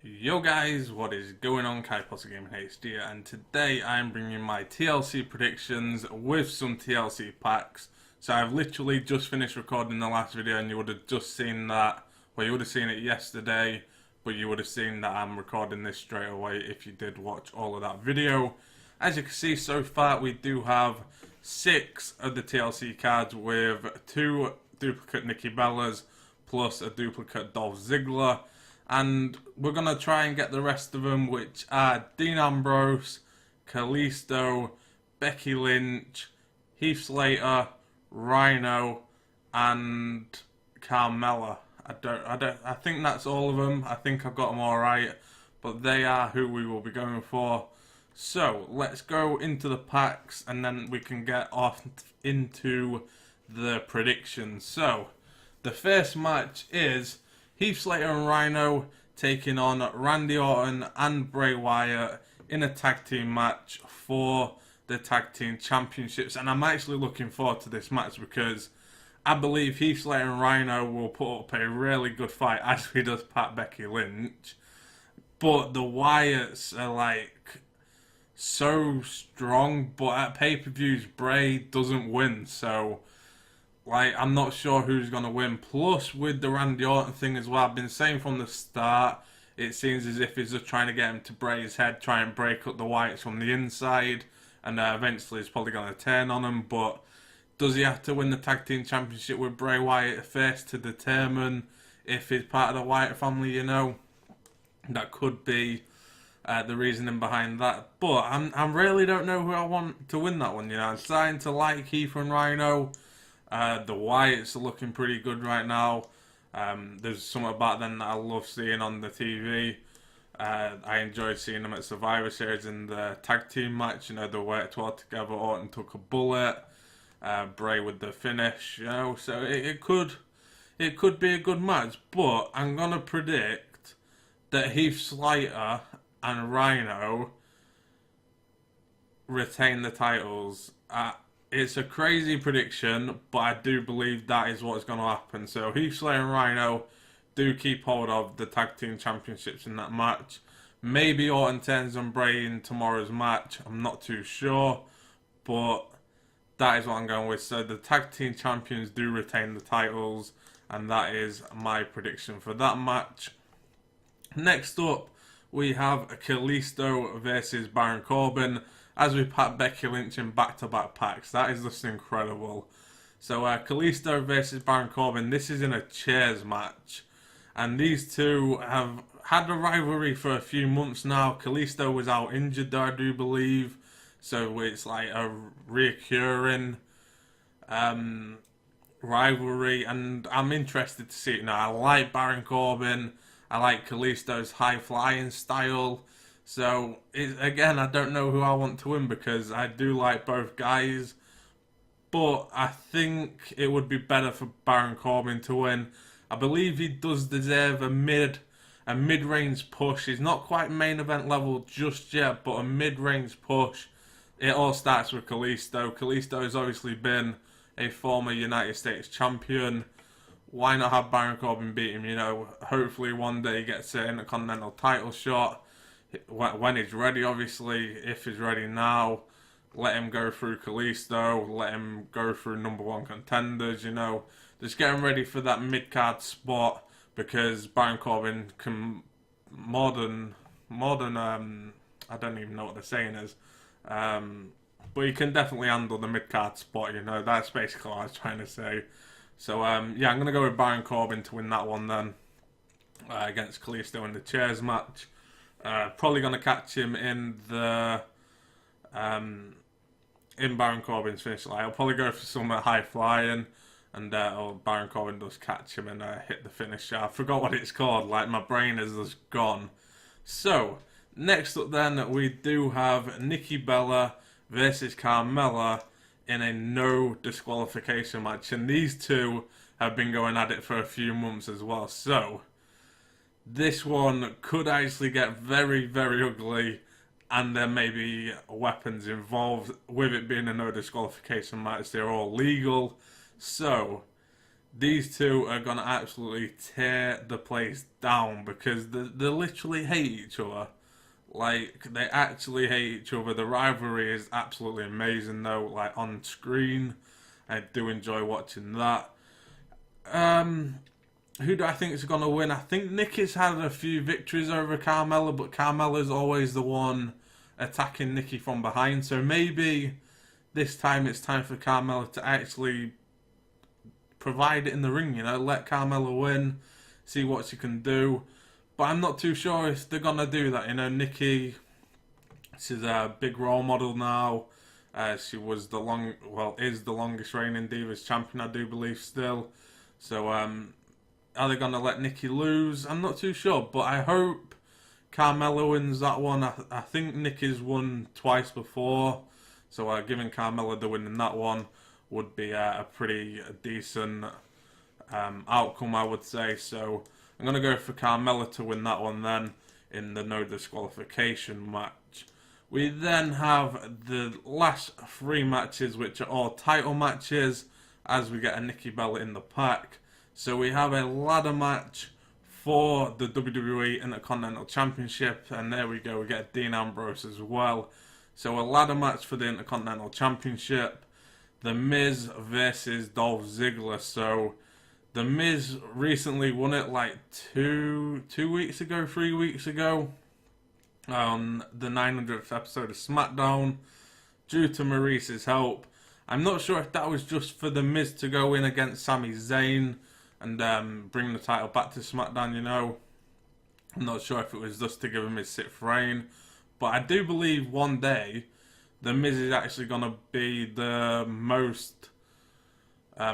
Yo guys, what is going on? Kai Potter Gaming HD here, and today I'm bringing my TLC predictions with some TLC packs. So I've literally just finished recording the last video and you would have just seen that, well you would have seen it yesterday, but you would have seen that I'm recording this straight away if you did watch all of that video. As you can see so far we do have 6 of the TLC cards with 2 duplicate Nikki Bellas plus a duplicate Dolph Ziggler. And we're going to try and get the rest of them, which are Dean Ambrose, Kalisto, Becky Lynch, Heath Slater, Rhino, and Carmella. I think that's all of them. I think I've got them all right, but they are who we will be going for. So let's go into the packs and then we can get off into the predictions. So the first match is Heath Slater and Rhino taking on Randy Orton and Bray Wyatt in a tag team match for the tag team championships. And I'm actually looking forward to this match because I believe Heath Slater and Rhino will put up a really good fight, as he does Pat Becky Lynch. But the Wyatts are like so strong, but at pay-per-views Bray doesn't win, so like, I'm not sure who's going to win. Plus, with the Randy Orton thing as well, I've been saying from the start, it seems as if he's just trying to get him to Bray's head, try and break up the Wyatts from the inside, and eventually he's probably going to turn on him. But does he have to win the Tag Team Championship with Bray Wyatt first to determine if he's part of the Wyatt family, you know? That could be the reasoning behind that. But I really don't know who I want to win that one, you know? I'm starting to like Heath and Rhino. The Wyatts are looking pretty good right now. There's something about them that I love seeing on the TV. I enjoyed seeing them at Survivor Series in the tag team match. You know, they worked well together. Orton took a bullet. Bray with the finish. You know, so it could be a good match. But I'm gonna predict that Heath Slater and Rhino retain the titles. It's a crazy prediction, but I do believe that is what's going to happen. So Heath Slater and Rhino do keep hold of the tag team championships in that match. Maybe Orton turns on Bray in tomorrow's match. I'm not too sure, but that is what I'm going with. So the tag team champions do retain the titles, and that is my prediction for that match. Next up, we have Kalisto versus Baron Corbin, as we pack Becky Lynch in back-to-back packs. That is just incredible. So Kalisto versus Baron Corbin, this is in a chairs match. And these two have had a rivalry for a few months now. Kalisto was out injured, I do believe. So it's like a reoccurring rivalry. And I'm interested to see it now. I like Baron Corbin. I like Kalisto's high-flying style. So, again, I don't know who I want to win because I do like both guys. But I think it would be better for Baron Corbin to win. I believe he does deserve a mid-range push. He's not quite main event level just yet, but a mid-range push. It all starts with Kalisto. Kalisto has obviously been a former United States champion. Why not have Baron Corbin beat him? You know, hopefully one day he gets an Intercontinental title shot. When he's ready, obviously, if he's ready now, let him go through Kalisto, let him go through #1 contenders, you know. Just get him ready for that mid-card spot because Baron Corbin can modern, I don't even know what the saying is, but he can definitely handle the mid-card spot, you know. That's basically what I was trying to say. So, yeah, I'm going to go with Baron Corbin to win that one then, against Kalisto in the chairs match. Probably going to catch him in the in Baron Corbin's finish line. I'll probably go for some high flying, and Baron Corbin does catch him and hit the finisher. I forgot what it's called. Like, my brain is just gone. So next up, then we do have Nikki Bella versus Carmella in a no disqualification match, and these two have been going at it for a few months as well. So this one could actually get very, very ugly, and there may be weapons involved. With it being a no disqualification match, they're all legal. So these two are gonna absolutely tear the place down because they literally hate each other. Like, they actually hate each other. The rivalry is absolutely amazing, though. Like, on screen, I do enjoy watching that. Um, who do I think is gonna win? I think Nikki's had a few victories over Carmella, but Carmella's always the one attacking Nikki from behind. So maybe this time it's time for Carmella to actually provide it in the ring, let Carmella win, see what she can do. But I'm not too sure if they're gonna do that. Nikki, she's a big role model now. She was is the longest reigning Divas champion, I do believe still. So are they gonna let Nikki lose? I'm not too sure, but I hope Carmella wins that one. I think Nikki's won twice before, so giving Carmella the win in that one would be a pretty decent outcome, I would say. So I'm going to go for Carmella to win that one then in the no disqualification match. We then have the last three matches, which are all title matches, as we get a Nikki Bella in the pack. So we have a ladder match for the WWE Intercontinental Championship, and there we go, we get Dean Ambrose as well. So a ladder match for the Intercontinental Championship. The Miz versus Dolph Ziggler. So The Miz recently won it like 3 weeks ago, on the 900th episode of SmackDown, due to Maurice's help. I'm not sure if that was just for The Miz to go in against Sami Zayn and bring the title back to SmackDown, I'm not sure if it was just to give him his 6th reign. But I do believe one day The Miz is actually going to be the most, I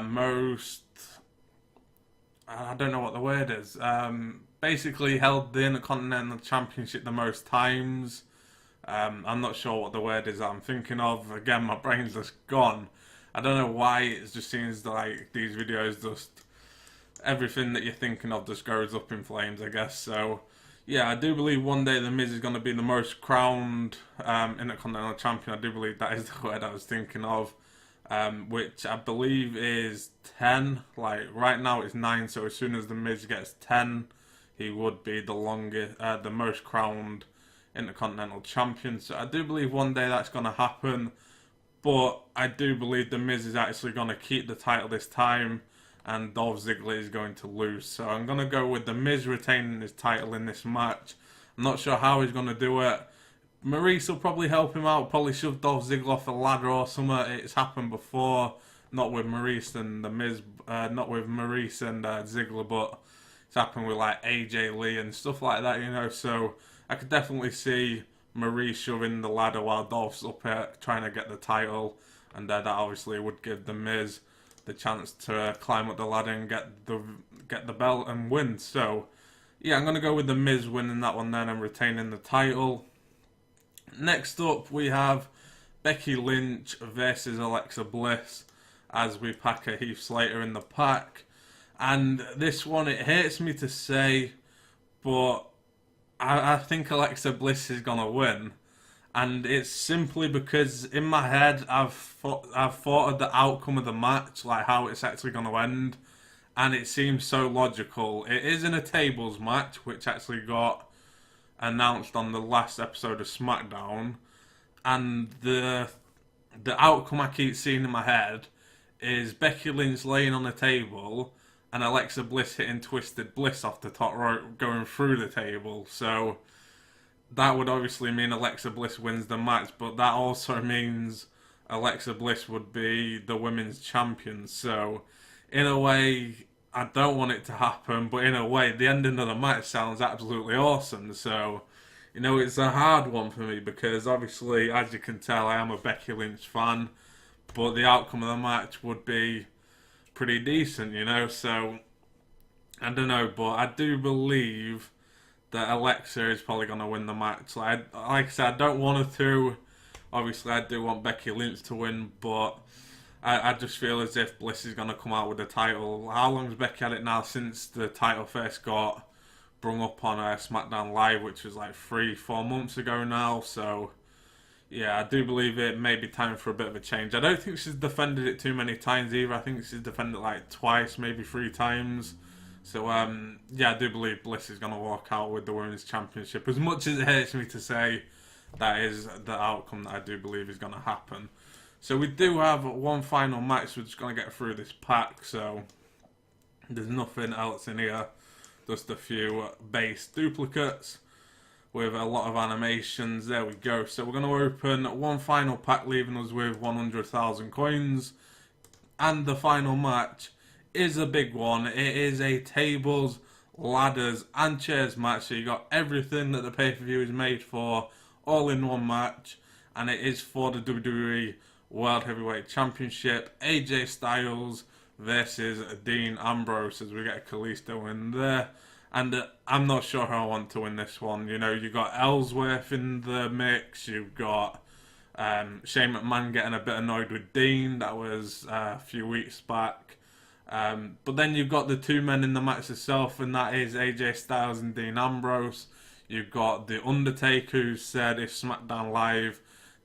don't know what the word is, basically held the Intercontinental Championship the most times. I'm not sure what the word is that I'm thinking of. Again, my brain's just gone. I don't know why, it just seems like these videos just, everything that you're thinking of just goes up in flames, I guess. So yeah, I do believe one day The Miz is going to be the most crowned Intercontinental Champion. I do believe that is the word I was thinking of, which I believe is 10. Like, right now it's 9, so as soon as The Miz gets 10, he would be the most crowned Intercontinental Champion. So I do believe one day that's going to happen, but I do believe The Miz is actually going to keep the title this time, and Dolph Ziggler is going to lose. So I'm going to go with The Miz retaining his title in this match. I'm not sure how he's going to do it. Maurice will probably help him out, probably shove Dolph Ziggler off a ladder or something. It's happened before, not with Maurice and The Miz, not with Maurice and Ziggler, but it's happened with like AJ Lee and stuff like that, So I could definitely see Maurice shoving the ladder while Dolph's up here trying to get the title, and that obviously would give The Miz the chance to climb up the ladder and get the belt and win. So yeah, I'm gonna go with The Miz winning that one then and retaining the title. Next up, we have Becky Lynch versus Alexa Bliss, as we pack a Heath Slater in the pack. And this one, it hurts me to say, but I think Alexa Bliss is gonna win. And it's simply because in my head I've thought of the outcome of the match, like how it's actually going to end, and it seems so logical. It is in a tables match, which actually got announced on the last episode of SmackDown, and the outcome I keep seeing in my head is Becky Lynch laying on the table and Alexa Bliss hitting Twisted Bliss off the top rope going through the table. So that would obviously mean Alexa Bliss wins the match, but that also means Alexa Bliss would be the women's champion. So, in a way, I don't want it to happen, but in a way, the ending of the match sounds absolutely awesome. So, it's a hard one for me because obviously, as you can tell, I am a Becky Lynch fan, but the outcome of the match would be pretty decent, So, I don't know, but I do believe that Alexa is probably going to win the match. Like I said, I don't want her to. Obviously, I do want Becky Lynch to win, but I just feel as if Bliss is going to come out with the title. How long has Becky had it now since the title first got brung up on SmackDown Live, which was like 3-4 months ago now. So, Yeah, I do believe it may be time for a bit of a change. I don't think she's defended it too many times either. I think she's defended it like twice, maybe 3 times. So, yeah, I do believe Bliss is going to walk out with the Women's Championship. As much as it hurts me to say, that is the outcome that I do believe is going to happen. So we do have one final match. We're just going to get through this pack. So there's nothing else in here. Just a few base duplicates with a lot of animations. There we go. So we're going to open one final pack, leaving us with 100,000 coins. And the final match is a big one. It is a tables, ladders, and chairs match. So you got everything that the pay-per-view is made for, all in one match. And it is for the WWE World Heavyweight Championship. AJ Styles versus Dean Ambrose, as we get Kalisto in there. And I'm not sure how I want to win this one. You know, you got Ellsworth in the mix. You've got Shane McMahon getting a bit annoyed with Dean. That was a few weeks back. But then you've got the two men in the match itself, and that is AJ Styles and Dean Ambrose. You've got The Undertaker, who said if SmackDown Live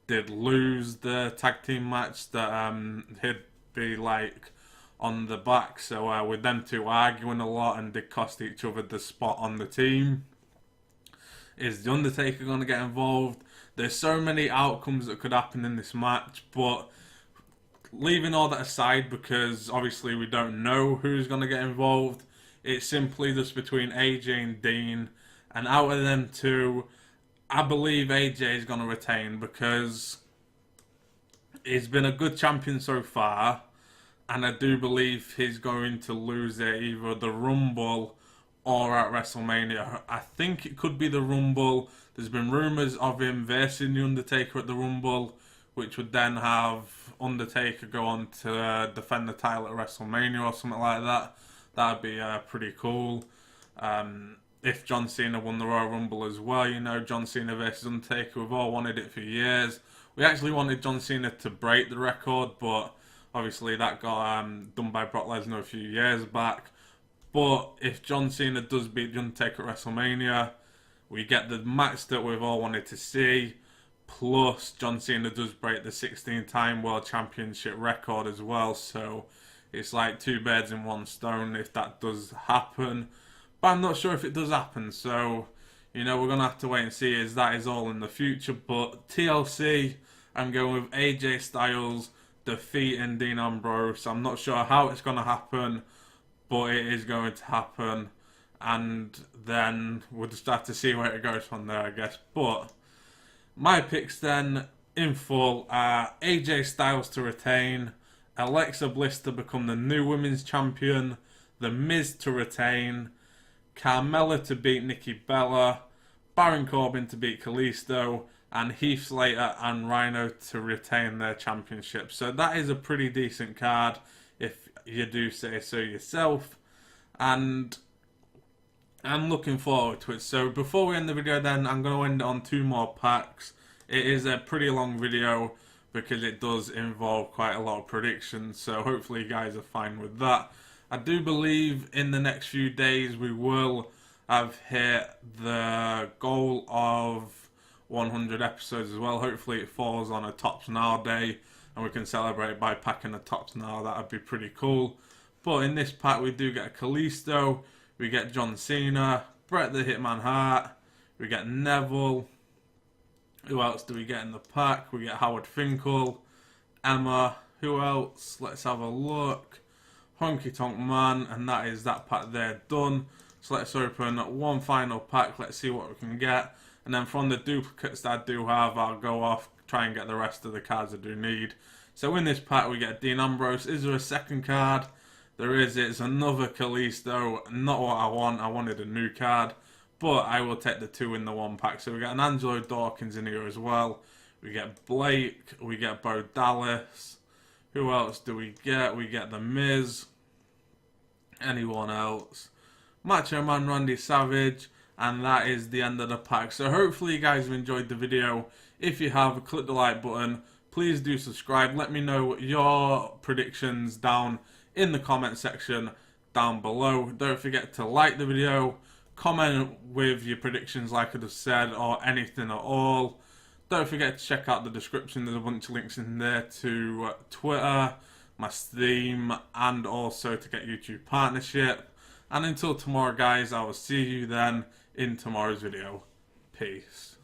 did lose the tag team match, that he'd be like on the back. So with them two arguing a lot and did cost each other the spot on the team. Is The Undertaker going to get involved? There's so many outcomes that could happen in this match, but leaving all that aside, because obviously we don't know who's going to get involved, it's simply just between AJ and Dean. And out of them two, I believe AJ is going to retain, because he's been a good champion so far. And I do believe he's going to lose it either the Rumble or at WrestleMania. I think it could be the Rumble. There's been rumours of him versing The Undertaker at the Rumble, which would then have Undertaker go on to defend the title at WrestleMania or something like that. That'd be pretty cool. If John Cena won the Royal Rumble as well, you know, John Cena versus Undertaker, we've all wanted it for years. We actually wanted John Cena to break the record, but obviously that got done by Brock Lesnar a few years back. But if John Cena does beat The Undertaker at WrestleMania, we get the match that we've all wanted to see. Plus, John Cena does break the 16-time World Championship record as well. So it's like two birds in one stone if that does happen. But I'm not sure if it does happen. So, you know, we're going to have to wait and see, as that is all in the future. But TLC, I'm going with AJ Styles defeating Dean Ambrose. I'm not sure how it's going to happen, but it is going to happen. And then we'll just have to see where it goes from there, I guess. But my picks then, in full, are AJ Styles to retain, Alexa Bliss to become the new women's champion, The Miz to retain, Carmella to beat Nikki Bella, Baron Corbin to beat Kalisto, and Heath Slater and Rhino to retain their championship. So that is a pretty decent card, if you do say so yourself. And I'm looking forward to it. So before we end the video then, I'm going to end it on 2 more packs. It is a pretty long video because it does involve quite a lot of predictions. So hopefully you guys are fine with that. I do believe in the next few days we will have hit the goal of 100 episodes as well. Hopefully it falls on a Tops Now day and we can celebrate by packing a Tops Now. That would be pretty cool. But in this pack we do get a Kalisto, we get John Cena, Bret the Hitman Hart, we get Neville. Who else do we get in the pack? We get Howard Finkel, Emma. Who else? Let's have a look. Honky Tonk Man, and that is that pack there done. So let's open one final pack. Let's see what we can get. And then from the duplicates that I do have, I'll go off, try and get the rest of the cards I do need. So in this pack we get Dean Ambrose. Is there a second card? There is. It's another Kalisto. Not what I want. I wanted a new card. But I will take the 2 in the 1 pack. So we get an Angelo Dawkins in here as well. We get Blake. We get Bo Dallas. Who else do we get? We get The Miz. Anyone else? Macho Man Randy Savage. And that is the end of the pack. So hopefully you guys have enjoyed the video. If you have, click the like button. Please do subscribe. Let me know your predictions down in the comment section down below. Don't forget to like the video. Comment with your predictions like I just said, or anything at all. Don't forget to check out the description. There's a bunch of links in there to Twitter, my Steam, and also to get YouTube partnership. And until tomorrow, guys, I will see you then in tomorrow's video. Peace.